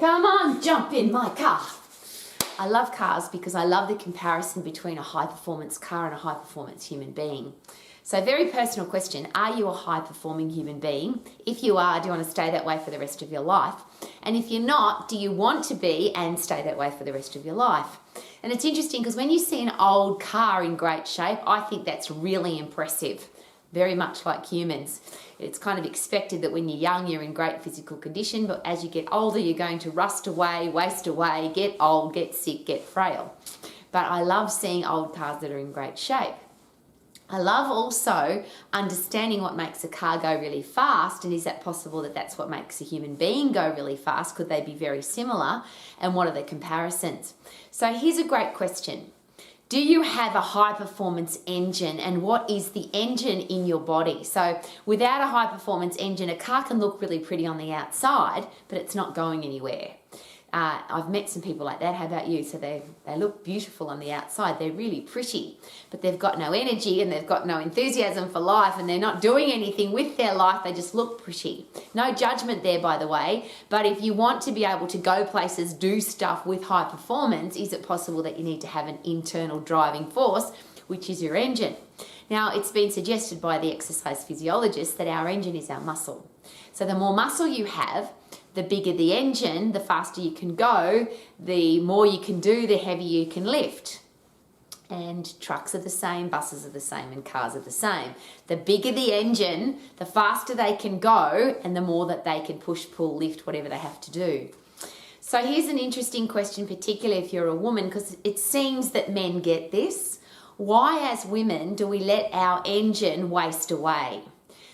Come on, jump in my car. I love cars because I love the comparison between a high-performance car and a high-performance human being. So very personal question, are you a high-performing human being? If you are, do you want to stay that way for the rest of your life? And if you're not, do you want to be and stay that way for the rest of your life? And it's interesting because when you see an old car in great shape, I think that's really impressive. Very much like humans. It's kind of expected that when you're young, you're in great physical condition, but as you get older, you're going to rust away, waste away, get old, get sick, get frail. But I love seeing old cars that are in great shape. I love also understanding what makes a car go really fast, and is that possible that that's what makes a human being go really fast? Could they be very similar? And what are the comparisons? So here's a great question. Do you have a high performance engine, and what is the engine in your body? So without a high performance engine, a car can look really pretty on the outside, but it's not going anywhere. I've met some people like that. How about you? So they look beautiful on the outside. They're really pretty, but they've got no energy and they've got no enthusiasm for life, and they're not doing anything with their life. They just look pretty. No judgment there, by the way. But if you want to be able to go places, do stuff with high performance, is it possible that you need to have an internal driving force, which is your engine? Now, it's been suggested by the exercise physiologists that our engine is our muscle. So the more muscle you have, the bigger the engine, the faster you can go, the more you can do, the heavier you can lift. And trucks are the same, buses are the same, and cars are the same. The bigger the engine, the faster they can go, and the more that they can push, pull, lift, whatever they have to do. So here's an interesting question, particularly if you're a woman, because it seems that men get this. Why, as women, do we let our engine waste away?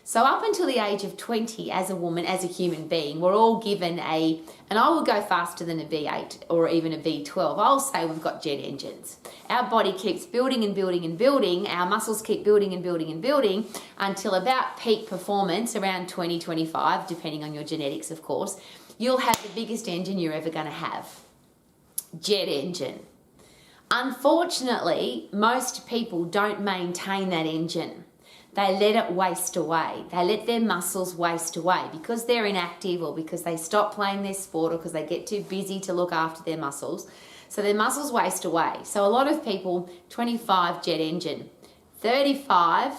So up until the age of 20, as a woman, as a human being, we're all given and I will go faster than a V8 or even a V12. I'll say we've got jet engines. Our body keeps building and building and building. Our muscles keep building and building and building until about peak performance, around 20, 25, depending on your genetics, of course. You'll have the biggest engine you're ever going to have. Jet engine. Unfortunately, most people don't maintain that engine. They let it waste away. They let their muscles waste away because they're inactive, or because they stop playing their sport, or because they get too busy to look after their muscles. So their muscles waste away. So a lot of people, 25 jet engine, 35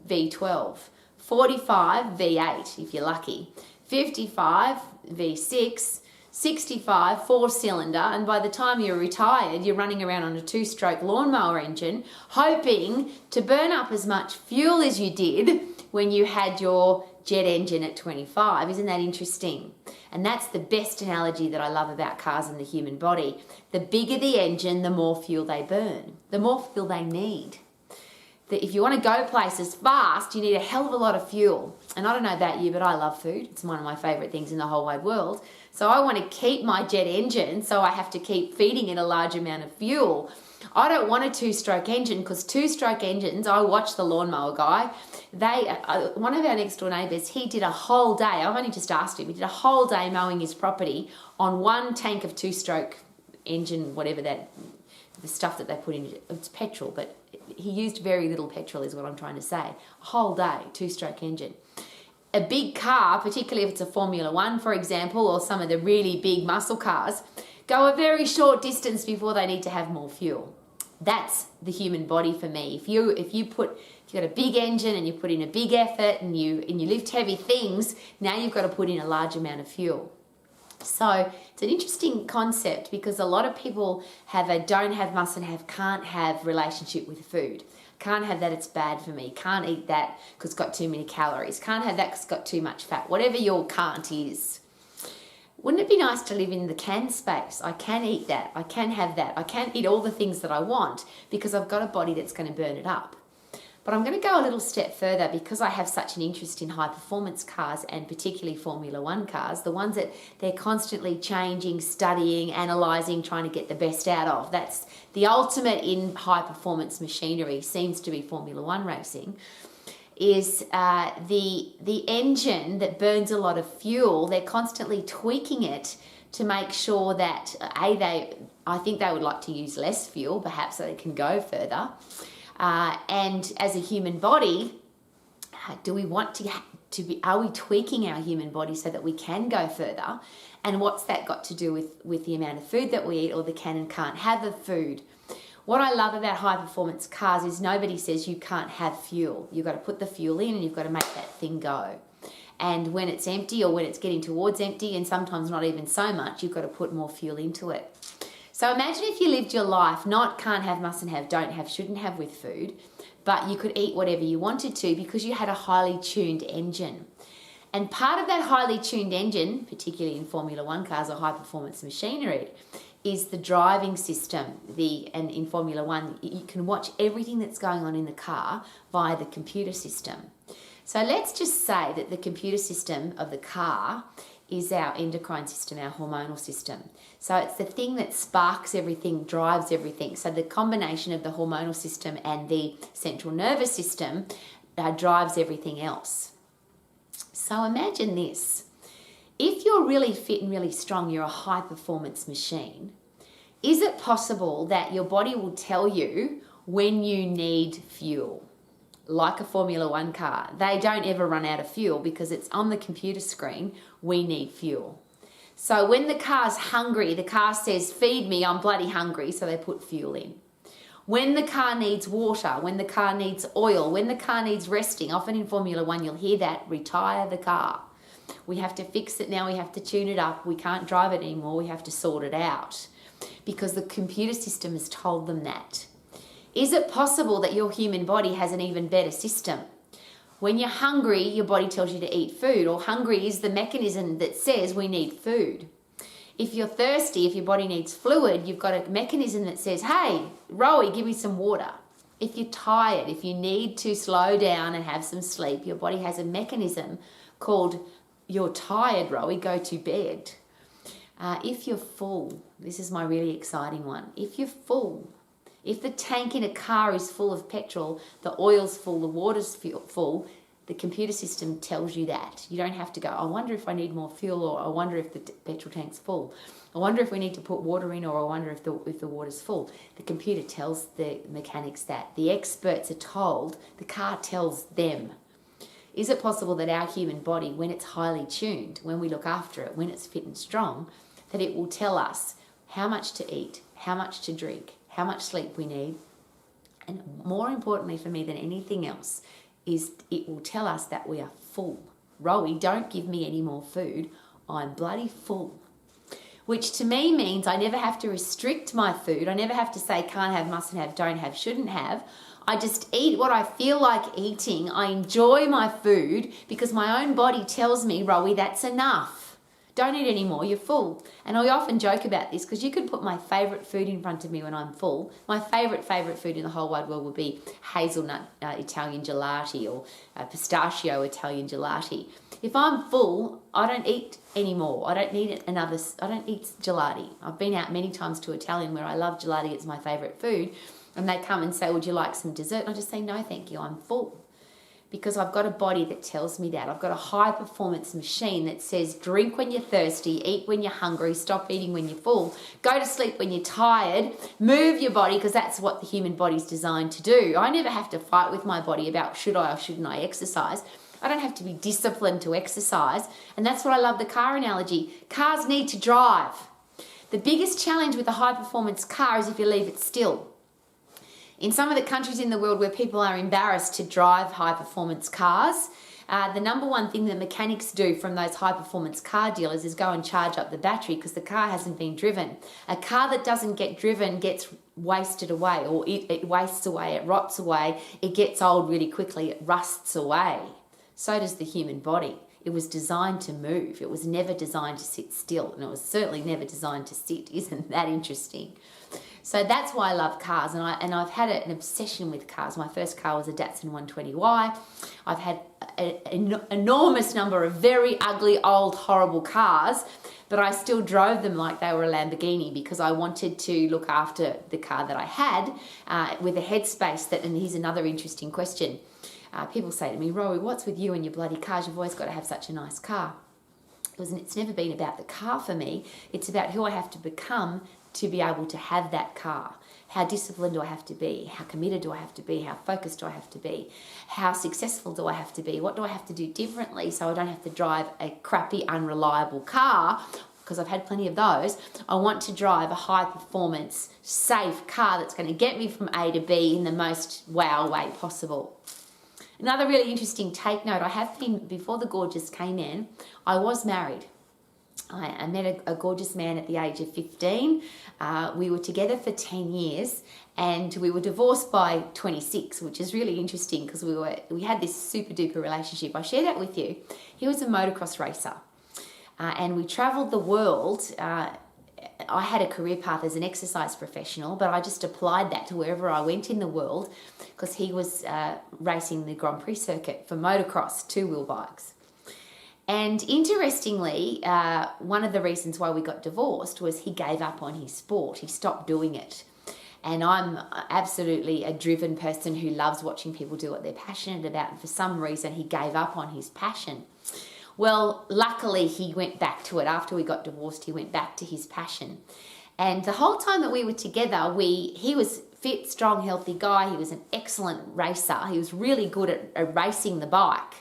V12, 45 V8 if you're lucky, 55 V6, 65 4-cylinder, and by the time you're retired, you're running around on a 2-stroke lawnmower engine, hoping to burn up as much fuel as you did when you had your jet engine at 25. Isn't that interesting? And that's the best analogy that I love about cars and the human body. The bigger the engine, the more fuel they burn, the more fuel they need. That if you want to go places fast, you need a hell of a lot of fuel. And I don't know about you, but I love food. It's one of my favorite things in the whole wide world. So I want to keep my jet engine, so I have to keep feeding it a large amount of fuel. I don't want a 2-stroke engine, because 2-stroke engines, I watched the lawnmower guy. One of our next door neighbours, he did a whole day, I've only just asked him, he did a whole day mowing his property on one tank of 2-stroke engine, whatever that, the stuff that they put in, it's petrol, but he used very little petrol is what I'm trying to say. A whole day, 2-stroke engine. A big car, particularly if it's a Formula One, for example, or some of the really big muscle cars, go a very short distance before they need to have more fuel. That's the human body for me. If you've got a big engine and you put in a big effort and you lift heavy things, now you've got to put in a large amount of fuel. So it's an interesting concept, because a lot of people don't have, mustn't have, can't have relationship with food. Can't have that, it's bad for me. Can't eat that because it's got too many calories. Can't have that because it's got too much fat. Whatever your can't is. Wouldn't it be nice to live in the can space? I can eat that. I can have that. I can eat all the things that I want because I've got a body that's going to burn it up. But I'm going to go a little step further, because I have such an interest in high performance cars, and particularly Formula One cars, the ones that they're constantly changing, studying, analysing, trying to get the best out of. That's the ultimate in high performance machinery, seems to be Formula One racing, is the engine that burns a lot of fuel. They're constantly tweaking it to make sure that, I think they would like to use less fuel, perhaps, so they can go further. And as a human body, do we want to be, are we tweaking our human body so that we can go further And what's that got to do with the amount of food that we eat or the can and can't have of food? What I love about high performance cars is nobody says you can't have fuel. You've got to put the fuel in and you've got to make that thing go. And when it's empty or when it's getting towards empty, and sometimes not even so much, you've got to put more fuel into it. So imagine if you lived your life not can't have, mustn't have, don't have, shouldn't have with food, but you could eat whatever you wanted to because you had a highly tuned engine. And part of that highly tuned engine, particularly in Formula One cars or high performance machinery, is the driving system. And in Formula One, you can watch everything that's going on in the car via the computer system. So let's just say that the computer system of the car is our endocrine system, our hormonal system. So it's the thing that sparks everything, drives everything. So the combination of the hormonal system and the central nervous system drives everything else. So imagine this. If you're really fit and really strong, you're a high performance machine, is it possible that your body will tell you when you need fuel? Like a Formula One car, they don't ever run out of fuel because it's on the computer screen, we need fuel. So when the car's hungry, the car says, feed me, I'm bloody hungry, so they put fuel in. When the car needs water, when the car needs oil, when the car needs resting, often in Formula One you'll hear that, retire the car. We have to fix it now, we have to tune it up, we can't drive it anymore, we have to sort it out. Because the computer system has told them that. Is it possible that your human body has an even better system? When you're hungry, your body tells you to eat food, or hungry is the mechanism that says we need food. If you're thirsty, if your body needs fluid, you've got a mechanism that says, hey, Rowie, give me some water. If you're tired, if you need to slow down and have some sleep, your body has a mechanism called, you're tired, Rowie, go to bed. If you're full, this is my really exciting one. If you're full, if the tank in a car is full of petrol, the oil's full, the water's full, the computer system tells you that. You don't have to go, I wonder if I need more fuel, or I wonder if the petrol tank's full. I wonder if we need to put water in, or I wonder if the water's full. The computer tells the mechanics that. The experts are told, the car tells them. Is it possible that our human body, when it's highly tuned, when we look after it, when it's fit and strong, that it will tell us how much to eat, how much to drink, how much sleep we need, and more importantly for me than anything else, is it will tell us that we are full. Rowie, don't give me any more food. I'm bloody full. Which to me means I never have to restrict my food. I never have to say can't have, mustn't have, don't have, shouldn't have. I just eat what I feel like eating. I enjoy my food because my own body tells me, Rowie, that's enough. Don't eat anymore, you're full. And I often joke about this because you could put my favourite food in front of me when I'm full. My favourite food in the whole wide world would be hazelnut Italian gelati or pistachio Italian gelati. If I'm full, I don't eat anymore. I don't eat gelati. I've been out many times to Italian where I love gelati, it's my favourite food. And they come and say, would you like some dessert? And I just say, no, thank you, I'm full. Because I've got a body that tells me that. I've got a high performance machine that says drink when you're thirsty, eat when you're hungry, stop eating when you're full, go to sleep when you're tired, move your body because that's what the human body's designed to do. I never have to fight with my body about should I or shouldn't I exercise. I don't have to be disciplined to exercise. And that's what I love the car analogy. Cars need to drive. The biggest challenge with a high performance car is if you leave it still. In some of the countries in the world where people are embarrassed to drive high-performance cars, the number one thing that mechanics do from those high-performance car dealers is go and charge up the battery because the car hasn't been driven. A car that doesn't get driven gets wasted away, or it wastes away, it rots away, it gets old really quickly, it rusts away. So does the human body. It was designed to move. It was never designed to sit still, and it was certainly never designed to sit. Isn't that interesting? So that's why I love cars, and I've had an obsession with cars. My first car was a Datsun 120Y. I've had an enormous number of very ugly, old, horrible cars, but I still drove them like they were a Lamborghini because I wanted to look after the car that I had with a headspace that, and here's another interesting question. People say to me, Rowie, what's with you and your bloody cars? You've always got to have such a nice car. Because it's never been about the car for me. It's about who I have to become to be able to have that car. How disciplined do I have to be? How committed do I have to be? How focused do I have to be? How successful do I have to be? What do I have to do differently so I don't have to drive a crappy, unreliable car because I've had plenty of those. I want to drive a high performance, safe car that's going to get me from A to B in the most wow way possible. Another really interesting take note, I have been, before the Gorgeous came in, I was married. I met a gorgeous man at the age of 15. We were together for 10 years and we were divorced by 26, which is really interesting because we had this super duper relationship. I shared that with you. He was a motocross racer and we traveled the world. I had a career path as an exercise professional, but I just applied that to wherever I went in the world because he was racing the Grand Prix circuit for motocross, two-wheel bikes. And interestingly, one of the reasons why we got divorced was he gave up on his sport. He stopped doing it. And I'm absolutely a driven person who loves watching people do what they're passionate about. And for some reason, he gave up on his passion. Well, luckily, he went back to it. After we got divorced, he went back to his passion. And the whole time that we were together, he was fit, strong, healthy guy. He was an excellent racer. He was really good at racing the bike.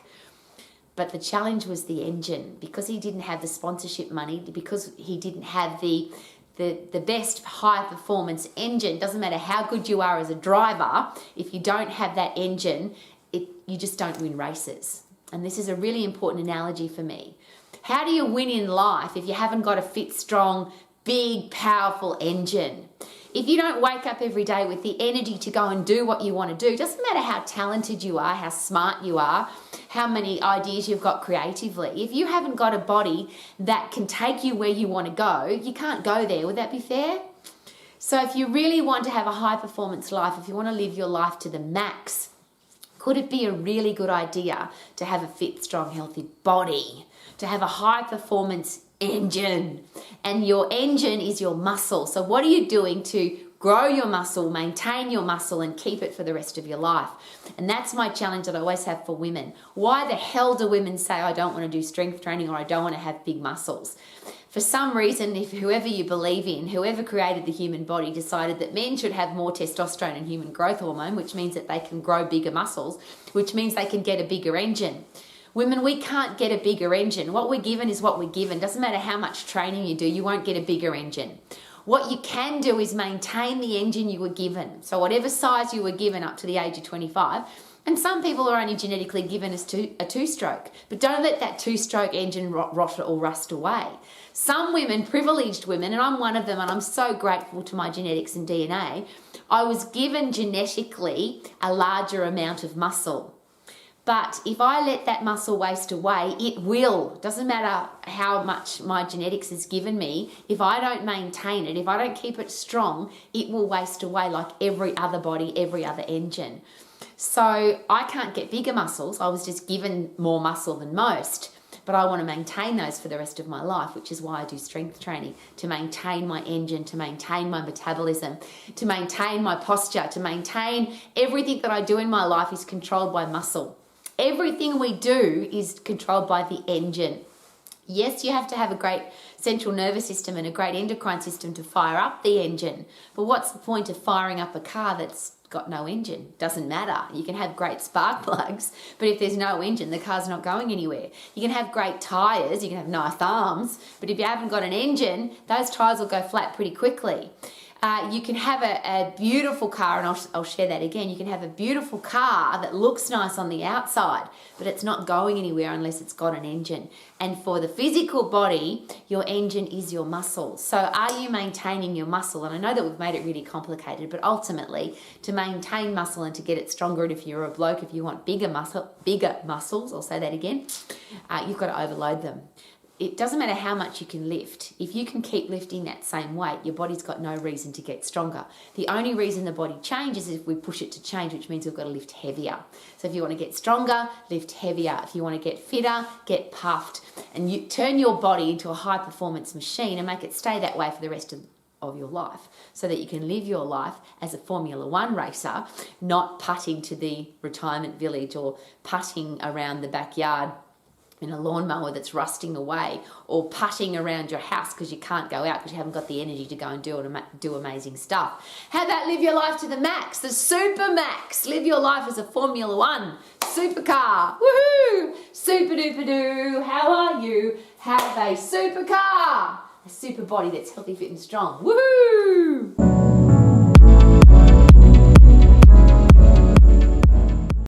But the challenge was the engine. Because he didn't have the sponsorship money, because he didn't have the best high performance engine, doesn't matter how good you are as a driver, if you don't have that engine, you just don't win races. And this is a really important analogy for me. How do you win in life if you haven't got a fit, strong, big, powerful engine? If you don't wake up every day with the energy to go and do what you want to do, it doesn't matter how talented you are, how smart you are, how many ideas you've got creatively. If you haven't got a body that can take you where you want to go, you can't go there. Would that be fair? So if you really want to have a high performance life, if you want to live your life to the max, could it be a really good idea to have a fit, strong, healthy body, to have a high performance engine? And your engine is your muscle. So what are you doing to grow your muscle, maintain your muscle, and keep it for the rest of your life? And that's my challenge that I always have for women. Why the hell do women say, I don't want to do strength training or I don't want to have big muscles? For some reason, if whoever you believe in, whoever created the human body decided that men should have more testosterone and human growth hormone, which means that they can grow bigger muscles, which means they can get a bigger engine. Women, we can't get a bigger engine. What we're given is what we're given. Doesn't matter how much training you do, you won't get a bigger engine. What you can do is maintain the engine you were given. So whatever size you were given up to the age of 25, and some people are only genetically given as a two-stroke, but don't let that two-stroke engine rot or rust away. Some women, privileged women, and I'm one of them, and I'm so grateful to my genetics and DNA, I was given genetically a larger amount of muscle. But if I let that muscle waste away, it will. Doesn't matter how much my genetics has given me. If I don't maintain it, if I don't keep it strong, it will waste away like every other body, every other engine. So I can't get bigger muscles. I was just given more muscle than most. But I want to maintain those for the rest of my life, which is why I do strength training, to maintain my engine, to maintain my metabolism, to maintain my posture, to maintain everything that I do in my life is controlled by muscle. Everything we do is controlled by the engine. Yes, you have to have a great central nervous system and a great endocrine system to fire up the engine. But what's the point of firing up a car that's got no engine? Doesn't matter. You can have great spark plugs, but if there's no engine, the car's not going anywhere. You can have great tires, you can have nice arms, but if you haven't got an engine, those tires will go flat pretty quickly. You can have a beautiful car, and I'll share that again. You can have a beautiful car that looks nice on the outside, but it's not going anywhere unless it's got an engine. And for the physical body, your engine is your muscle. So are you maintaining your muscle? And I know that we've made it really complicated, but ultimately, to maintain muscle and to get it stronger, and if you're a bloke, if you want bigger muscles, I'll say that again, you've got to overload them. It doesn't matter how much you can lift. If you can keep lifting that same weight, your body's got no reason to get stronger. The only reason the body changes is if we push it to change, which means we've got to lift heavier. So if you want to get stronger, lift heavier. If you want to get fitter, get puffed. And you turn your body into a high performance machine and make it stay that way for the rest of your life, so that you can live your life as a Formula One racer, not putting to the retirement village or putting around the backyard in a lawnmower that's rusting away, or putting around your house because you can't go out because you haven't got the energy to go and do amazing stuff. How about live your life to the max, the super max? Live your life as a Formula One supercar. Woohoo! Super duper doo. How are you? Have a supercar. a super body that's healthy, fit and strong. Woohoo!